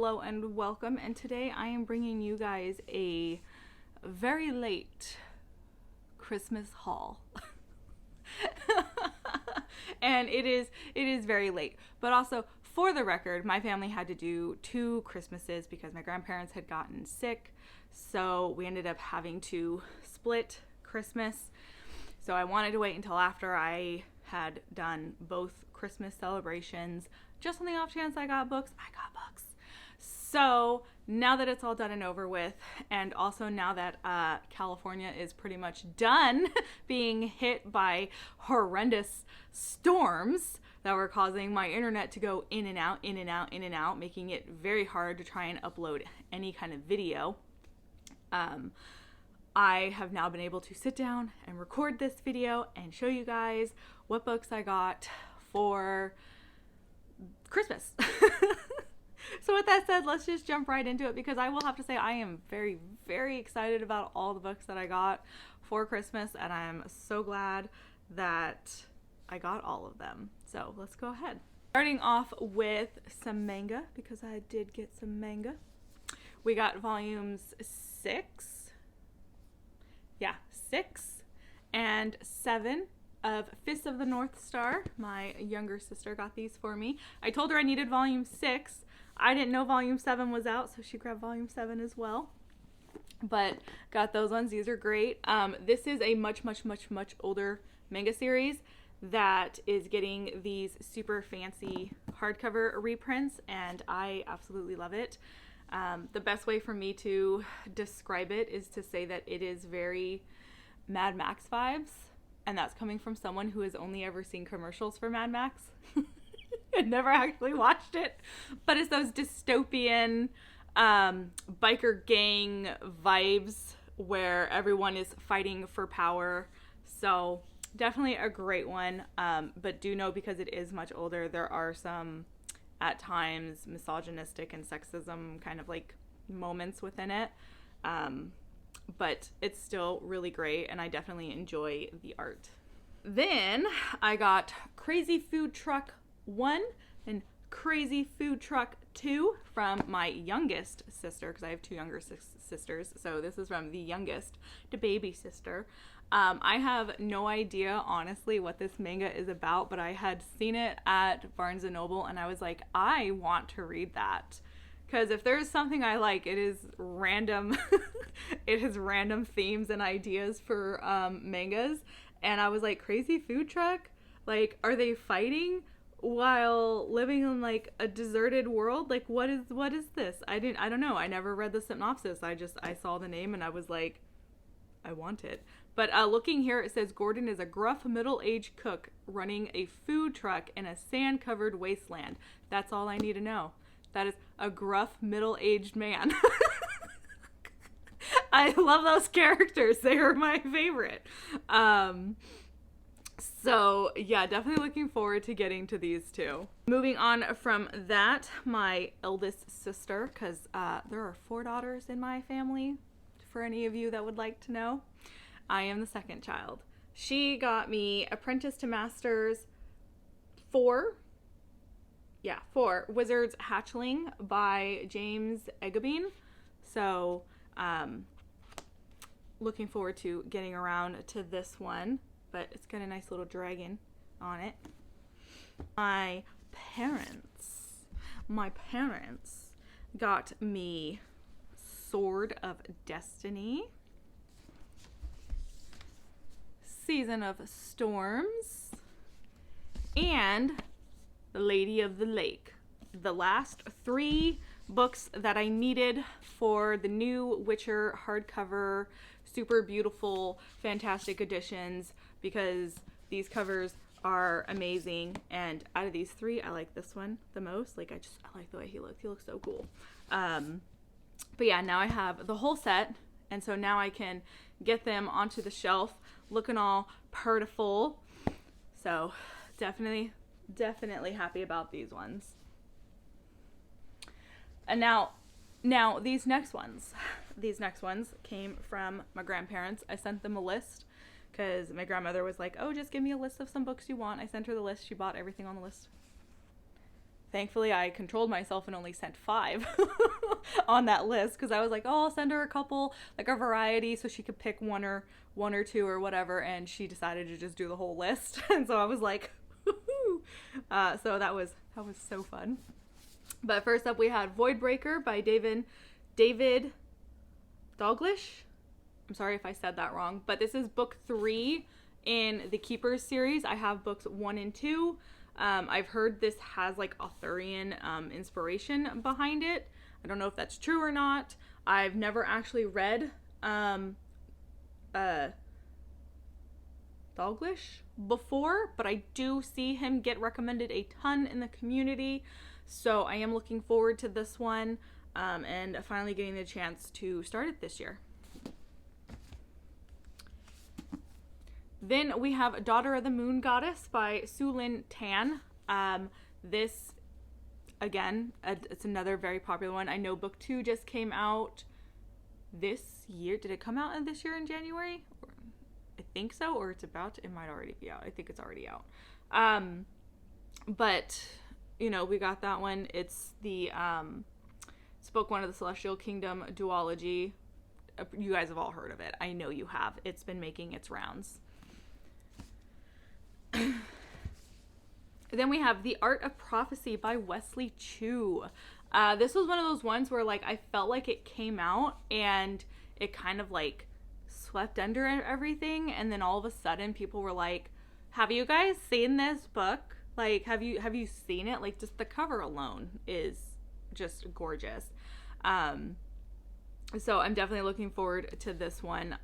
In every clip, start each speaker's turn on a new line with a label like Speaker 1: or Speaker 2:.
Speaker 1: Hello and welcome, and today I am bringing you guys a very late Christmas haul. And it is very late, but also for the record, my family had to do 2 Christmases because my grandparents had gotten sick, so we ended up having to split Christmas. So I wanted to wait until after I had done both Christmas celebrations, just on the off chance I got books. So now that it's all done and over with, and also now that California is pretty much done being hit by horrendous storms that were causing my internet to go in and out, in and out, in and out, making it very hard to try and upload any kind of video, I have now been able to sit down and record this video and show you guys what books I got for Christmas. So with that said, let's just jump right into it, because I will have to say I am very, very excited about all the books that I got for Christmas, and I'm so glad that I got all of them. So let's go ahead. Starting off with some manga, because I did get some manga. We got volumes 6 and 7 of Fist of the North Star. My younger sister got these for me. I told her I needed volume 6. I didn't know volume 7 was out, so she grabbed volume 7 as well. But got those ones. These are great. This is a much older manga series that is getting these super fancy hardcover reprints, and I absolutely love it. The best way for me to describe it is to say that it is very Mad Max vibes, and that's coming from someone who has only ever seen commercials for Mad Max and never actually watched it. But it's those dystopian biker gang vibes where everyone is fighting for power. So definitely a great one, but do know, because it is much older, there are some at times misogynistic and sexism kind of like moments within it, but it's still really great, and I definitely enjoy the art. Then I got Crazy Food Truck 1 and Crazy Food Truck 2 from my youngest sister, because I have 2 younger sisters, so this is from the youngest, the baby sister. I have no idea, honestly, what this manga is about, but I had seen it at Barnes & Noble, and I was like, I want to read that. Because if there's something I like, it is random, it has random themes and ideas for mangas. And I was like, Crazy Food Truck? Like, are they fighting while living in like a deserted world? Like, what is this? I don't know. I never read the synopsis. I saw the name and I was like, I want it. But looking here, it says Gordon is a gruff middle-aged cook running a food truck in a sand-covered wasteland. That's all I need to know. That is a gruff middle-aged man. I love those characters. They are my favorite. So yeah, definitely looking forward to getting to these 2. Moving on from that, my eldest sister, because there are 4 daughters in my family, for any of you that would like to know. I am the second child. She got me Apprentice to Masters 4. Yeah, 4. Wizard's Hatchling by James Eggebine. So, looking forward to getting around to this one. But it's got a nice little dragon on it. My parents got me Sword of Destiny, Season of Storms, and The Lady of the Lake. The last 3 books that I needed for the new Witcher hardcover, super beautiful, fantastic editions, because these covers are amazing. And out of these 3, I like this one the most. Like, I like the way he looks. He looks so cool. But yeah, now I have the whole set, and so now I can get them onto the shelf looking all purtiful. So definitely happy about these ones. And now these next ones came from my grandparents. I sent them a list because my grandmother was like, oh, just give me a list of some books you want. I sent her the list. She bought everything on the list. thankfully I controlled myself and only sent 5 on that list, because I was like, oh, I'll send her a couple, like a variety, so she could pick one or 2 or whatever, and she decided to just do the whole list. And so I was like, so that was so fun. But first up, we had Voidbreaker by David Dalglish. I'm sorry if I said that wrong, but this is book 3 in the Keepers series. I have books 1 and 2. I've heard this has like Arthurian inspiration behind it. I don't know if that's true or not. I've never actually read Dalglish before, but I do see him get recommended a ton in the community. So I am looking forward to this one, and finally getting the chance to start it this year. Then we have Daughter of the Moon Goddess by Su-Lin Tan. This, again, it's another very popular one. I know book 2 just came out this year. Did it come out this year in January? I think so, or it might already be out. I think it's already out. But, you know, we got that one. It's the, it's book 1 of the Celestial Kingdom duology. You guys have all heard of it. I know you have. It's been making its rounds. Then we have The Art of Prophecy by Wesley Chu. This was one of those ones where, like, I felt like it came out and it kind of, like, swept under everything, and then all of a sudden people were like, have you guys seen this book? Like, have you seen it? Like, just the cover alone is just gorgeous. So I'm definitely looking forward to this one.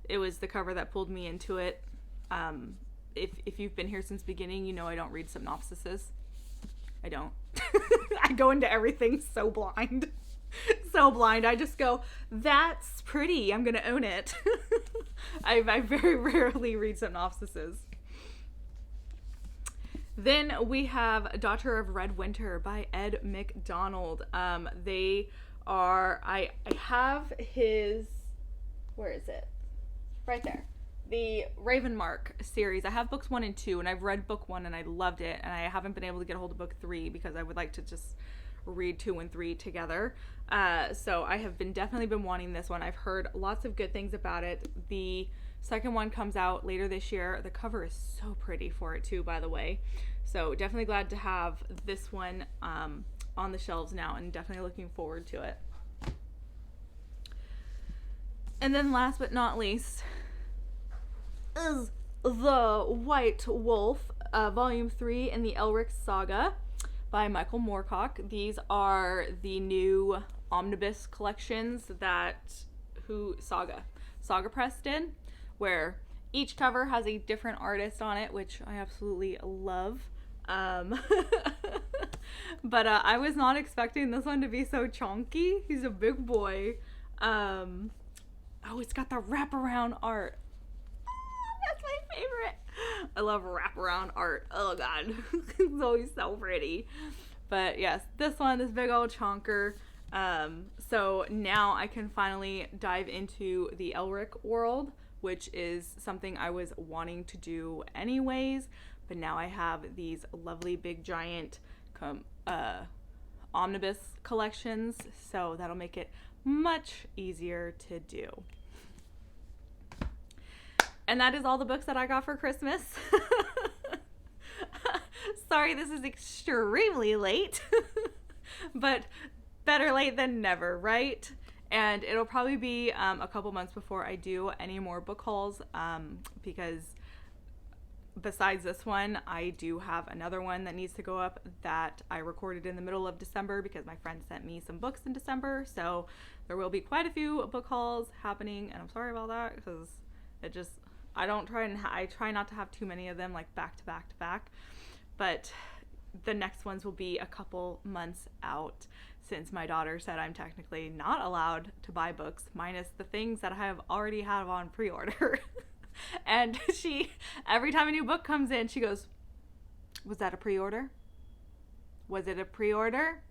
Speaker 1: It was the cover that pulled me into it. If you've been here since the beginning, you know I don't read synopsises. I don't. I go into everything so blind. So blind. I just go, that's pretty, I'm gonna own it. I very rarely read synopsises. Then we have Daughter of Red Winter by Ed McDonald. They are, I have his, where is it? Right there. The Ravenmark series. I have books 1 and 2, and I've read book 1 and I loved it, and I haven't been able to get a hold of book 3 because I would like to just read 2 and 3 together. So I have definitely been wanting this one. I've heard lots of good things about it. The second one comes out later this year. The cover is so pretty for it too, by the way. So definitely glad to have this one on the shelves now, and definitely looking forward to it. And then last but not least is The White Wolf, Volume 3 in the Elric Saga by Michael Moorcock. These are the new omnibus collections that Saga Press did, where each cover has a different artist on it, which I absolutely love. But I was not expecting this one to be so chunky. He's a big boy. Oh, it's got the wraparound art. That's my favorite. I love wraparound art. Oh god. It's always so pretty. But yes, this big old chonker. So now I can finally dive into the Elric world, which is something I was wanting to do anyways. But now I have these lovely big giant omnibus collections, so that'll make it much easier to do. And that is all the books that I got for Christmas. Sorry, this is extremely late, but better late than never, right? And it'll probably be a couple months before I do any more book hauls, because besides this one, I do have another one that needs to go up that I recorded in the middle of December because my friend sent me some books in December. So there will be quite a few book hauls happening, and I'm sorry about that because I try not to have too many of them like back to back to back. But the next ones will be a couple months out, since my daughter said I'm technically not allowed to buy books minus the things that I have already had on pre-order. And every time a new book comes in, she goes, was that a pre-order? Was it a pre-order?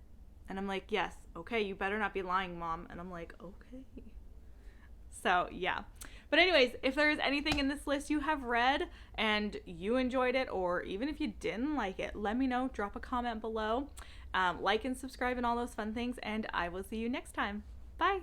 Speaker 1: And I'm like, yes. Okay, you better not be lying, Mom. And I'm like, okay. So yeah, But anyways, if there is anything in this list you have read and you enjoyed it, or even if you didn't like it, let me know. Drop a comment below. Like and subscribe and all those fun things, and I will see you next time. Bye.